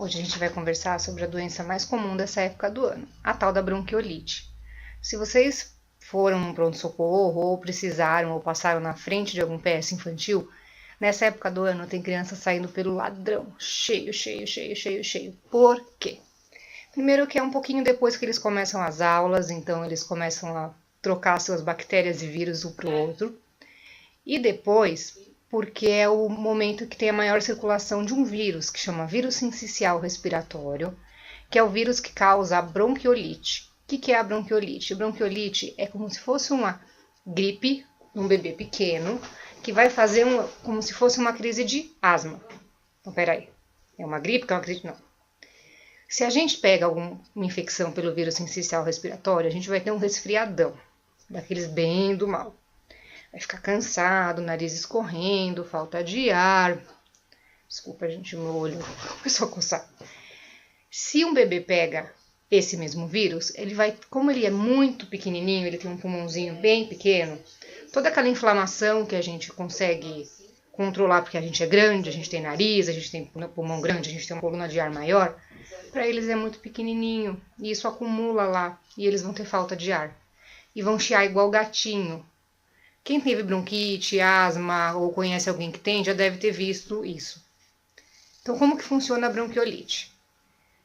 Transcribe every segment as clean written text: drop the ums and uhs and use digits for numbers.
Hoje a gente vai conversar sobre a doença mais comum dessa época do ano, a tal da bronquiolite. Se vocês foram num pronto-socorro ou precisaram ou passaram na frente de algum PS infantil, nessa época do ano tem criança saindo pelo ladrão, cheio. Por quê? Primeiro que é um pouquinho depois que eles começam as aulas, então eles começam a trocar suas bactérias e vírus um para o outro. E depois, porque é o momento que tem a maior circulação de um vírus, que chama vírus sincicial respiratório, que é o vírus que causa a bronquiolite. O que é a bronquiolite? A bronquiolite é como se fosse uma gripe, um bebê pequeno, que vai fazer como se fosse uma crise de asma. Então, peraí, é uma gripe que é uma crise? Não. Se a gente pega alguma infecção pelo vírus sincicial respiratório, a gente vai ter um resfriadão, daqueles bem do mal. Vai ficar cansado, nariz escorrendo, falta de ar. Desculpa, gente, meu olho começou a coçar. Se um bebê pega esse mesmo vírus, ele vai, como ele é muito pequenininho, ele tem um pulmãozinho bem pequeno, toda aquela inflamação que a gente consegue controlar porque a gente é grande, a gente tem nariz, a gente tem pulmão grande, a gente tem uma coluna de ar maior, para eles é muito pequenininho e isso acumula lá e eles vão ter falta de ar e vão chiar igual gatinho. Quem teve bronquite, asma ou conhece alguém que tem, já deve ter visto isso. Então, como que funciona a bronquiolite?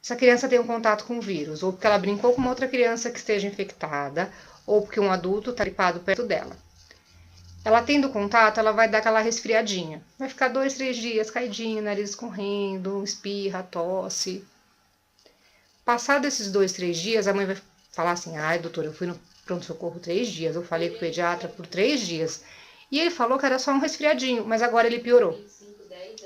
Essa criança tem um contato com o vírus, ou porque ela brincou com uma outra criança que esteja infectada, ou porque um adulto está gripado perto dela. Ela tendo contato, ela vai dar aquela resfriadinha. Vai ficar 2, 3 dias caidinho, nariz escorrendo, espirra, tosse. Passado esses 2, 3 dias, a mãe vai falar assim, ai doutora, eu fui no pronto-socorro 3 dias, eu falei com o pediatra por 3 dias. E ele falou que era só um resfriadinho, mas agora ele piorou.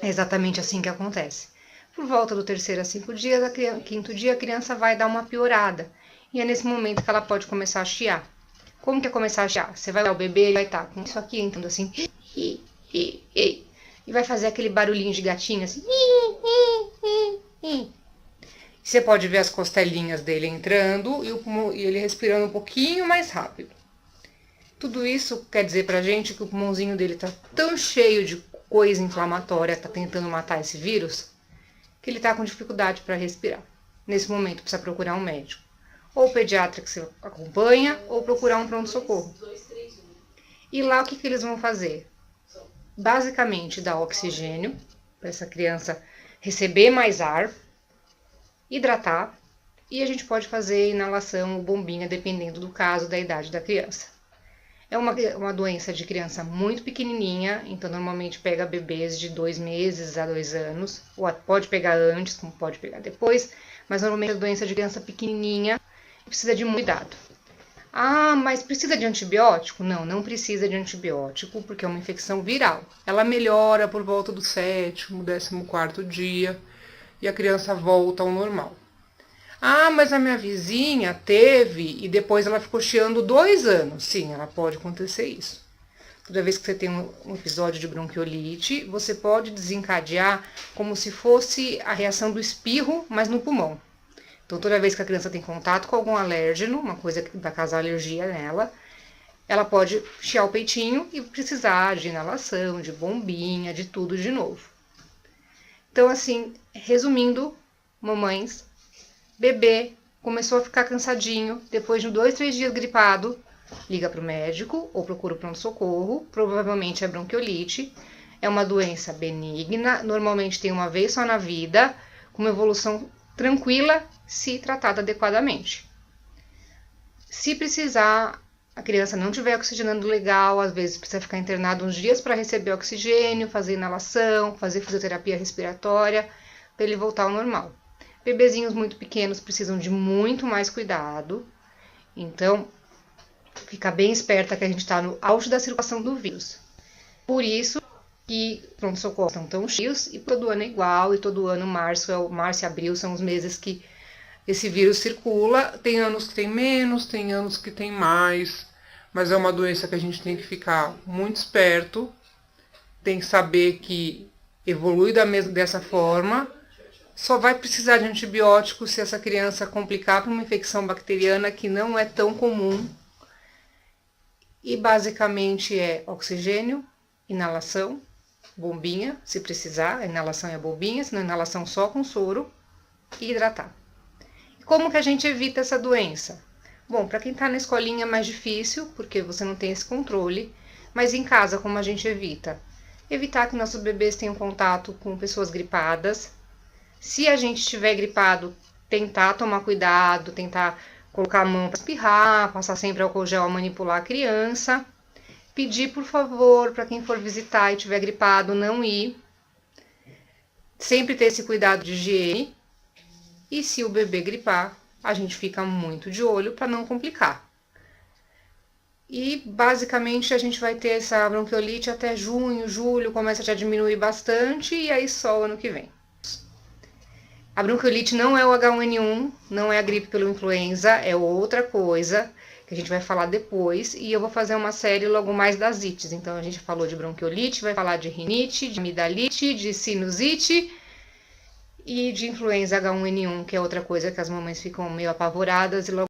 É exatamente assim que acontece. Por volta do 3º a 5 dias, quinto dia, a criança vai dar uma piorada. E é nesse momento que ela pode começar a chiar. Como que é começar a chiar? Você vai olhar o bebê, ele vai estar com isso aqui, entrando assim, e vai fazer aquele barulhinho de gatinho, assim, Você pode ver as costelinhas dele entrando e ele respirando um pouquinho mais rápido. Tudo isso quer dizer pra gente que o pulmãozinho dele tá tão cheio de coisa inflamatória, tá tentando matar esse vírus, que ele tá com dificuldade para respirar. Nesse momento precisa procurar um médico. Ou o pediatra que você acompanha, ou procurar um pronto-socorro. E lá o que eles vão fazer? Basicamente dar oxigênio, para essa criança receber mais ar, hidratar, e a gente pode fazer inalação ou bombinha, dependendo do caso, da idade da criança. É uma doença de criança muito pequenininha, então normalmente pega bebês de 2 meses a 2 anos, ou pode pegar antes, como pode pegar depois, mas normalmente é doença de criança pequenininha e precisa de muito cuidado. Ah, mas precisa de antibiótico? Não, não precisa de antibiótico, porque é uma infecção viral. Ela melhora por volta do 7º, 14º dia, e a criança volta ao normal. Ah, mas a minha vizinha teve e depois ela ficou chiando 2 anos. Sim, ela pode acontecer isso. Toda vez que você tem um episódio de bronquiolite, você pode desencadear como se fosse a reação do espirro, mas no pulmão. Então, toda vez que a criança tem contato com algum alérgeno, uma coisa que vai causar alergia nela, ela pode chiar o peitinho e precisar de inalação, de bombinha, de tudo de novo. Então, assim, resumindo, mamães, bebê começou a ficar cansadinho, depois de 2, 3 dias gripado, liga para o médico ou procura o pronto-socorro, provavelmente é bronquiolite, é uma doença benigna, normalmente tem uma vez só na vida, com uma evolução tranquila, se tratada adequadamente. Se precisar, a criança não estiver oxigenando legal, às vezes precisa ficar internado uns dias para receber oxigênio, fazer inalação, fazer fisioterapia respiratória, para ele voltar ao normal. Bebezinhos muito pequenos precisam de muito mais cuidado, então fica bem esperta que a gente está no auge da circulação do vírus. Por isso que pronto-socorros estão tão cheios e todo ano é igual, e todo ano março e abril são os meses que esse vírus circula. Tem anos que tem menos, tem anos que tem mais, mas é uma doença que a gente tem que ficar muito esperto, tem que saber que evolui dessa forma. Só vai precisar de antibiótico se essa criança complicar para uma infecção bacteriana que não é tão comum. E basicamente é oxigênio, inalação, bombinha, se precisar, a inalação é a bombinha, se não inalação só com soro. e hidratar. Como que a gente evita essa doença? Bom, para quem está na escolinha é mais difícil, porque você não tem esse controle, mas em casa como a gente evita? Evitar que nossos bebês tenham contato com pessoas gripadas. Se a gente estiver gripado, tentar tomar cuidado, tentar colocar a mão para espirrar, passar sempre álcool gel a manipular a criança. Pedir, por favor, para quem for visitar e estiver gripado, não ir. Sempre ter esse cuidado de higiene. E se o bebê gripar, a gente fica muito de olho para não complicar. E basicamente a gente vai ter essa bronquiolite até junho, julho, começa a diminuir bastante e aí só o ano que vem. A bronquiolite não é o H1N1, não é a gripe pelo influenza, é outra coisa que a gente vai falar depois. E eu vou fazer uma série logo mais das ites. Então a gente falou de bronquiolite, vai falar de rinite, de amidalite, de sinusite e de influenza H1N1, que é outra coisa que as mamães ficam meio apavoradas e logo